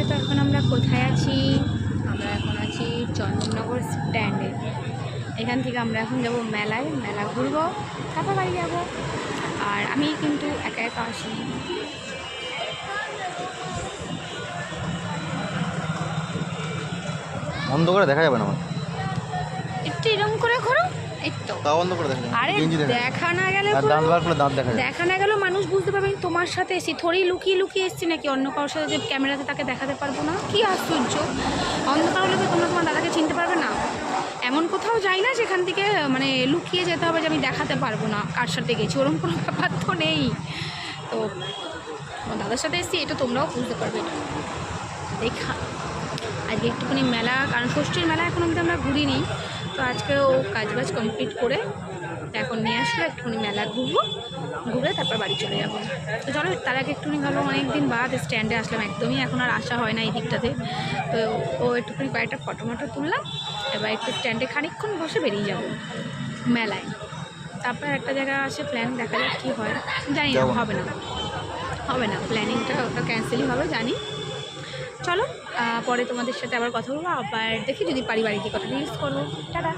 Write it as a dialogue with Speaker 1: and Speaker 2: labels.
Speaker 1: তো এখন আমরা কোথায় আছি? আমরা এখন আছি চন্দননগর স্ট্যান্ডে। এখান থেকে আমরা এখন যাব মেলায়, মেলা ঘুরবো, তারপর বাড়ি যাব। আর আমি কিন্তু একা একা আসি।
Speaker 2: বন্ধ করে দেখা যাবে না আমার,
Speaker 1: একটু এরকম করে ঘোরো, এই তো।
Speaker 2: তা বন্ধ করে দেখা যাবে।
Speaker 1: আরে দেখা না গেলে
Speaker 2: আর দাঁত বার করলে দাঁত দেখা যাবে।
Speaker 1: দেখা না গেলেও মানুষ বুঝতে পারবে আমি তোমার সাথে এসেছি, থোড়ি লুকিয়ে লুকিয়ে এসেছি নাকি অন্য কারোর সাথে, যে ক্যামেরাতে তাকে দেখাতে পারবো না? কি আশ্চর্য! অন্ধকার হলে তোমরা তোমার দাদাকে চিনতে পারবে না? এমন কোথাও যাই না যেখান থেকে মানে লুকিয়ে যেতে হবে যে আমি দেখাতে পারবো না কার সাথে গেছি, ওরকম কোনো ব্যাপার তো নেই। তো আমার দাদার সাথে এসেছি, এটা তোমরাও বুঝতে পারবে না। দেখা আজকে একটুখানি মেলা, কারণ ষষ্ঠীর মেলা এখন অবধি আমরা ঘুরিনি, তো আজকে ও কাজবাজ কমপ্লিট করে এখন নিয়ে আসলে একটুখানি মেলা ঘুরবো, ঘুরে তারপর বাড়ি চলে যাবো। তো চলো তার আগে একটুখানি ভালো, অনেকদিন বাদ স্ট্যান্ডে আসলাম, একদমই এখন আর আসা হয় না এই দিকটাতে। তো ও একটুখানি কয়েকটা ফটো মটো তুললাম, এবার একটু স্ট্যান্ডে খানিকক্ষণ বসে বেরিয়ে যাব মেলায়। তারপর একটা জায়গা আছে প্ল্যান, দেখা যাক কী হয়, জানি না, হবে না হবে না, প্ল্যানিংটা ওটা ক্যান্সেলই হবে জানি। চলো পরে তোমাদের সাথে আবার কথা বলবো, আবার দেখি যদি পারি বাড়িতে কথা রিলিজ করবো। টাটা।